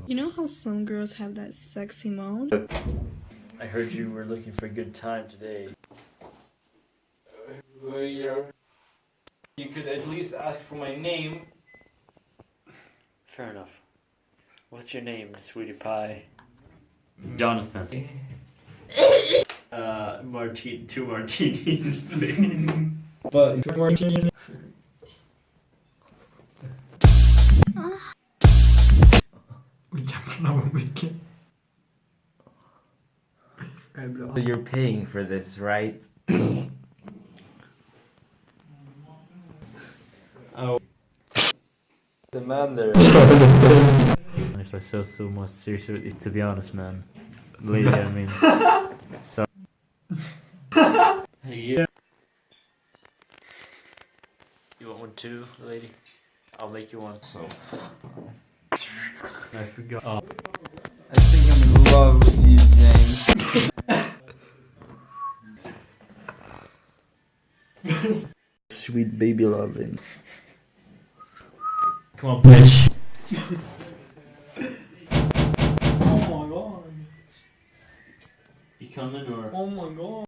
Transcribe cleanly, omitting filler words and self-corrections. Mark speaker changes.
Speaker 1: You know how some girls have that sexy moan?
Speaker 2: I heard you were looking for a good time today.
Speaker 3: You could at least ask for my name.
Speaker 2: Fair enough. What's your name, sweetie pie?
Speaker 4: Jonathan.
Speaker 2: Two martinis, please.
Speaker 3: But if you're
Speaker 4: So you're paying for this, right?
Speaker 2: Oh. The man there. If I feel so much serious with you, to be honest, man. Lady, I mean. So. Hey, yeah. You want one too, lady? I'll make you one. So. I forgot. Oh.
Speaker 4: I think I'm in love with you, James.
Speaker 3: sweet baby loving.
Speaker 2: Come on, bitch.
Speaker 3: Oh my god.
Speaker 2: You coming or?
Speaker 3: Oh my god.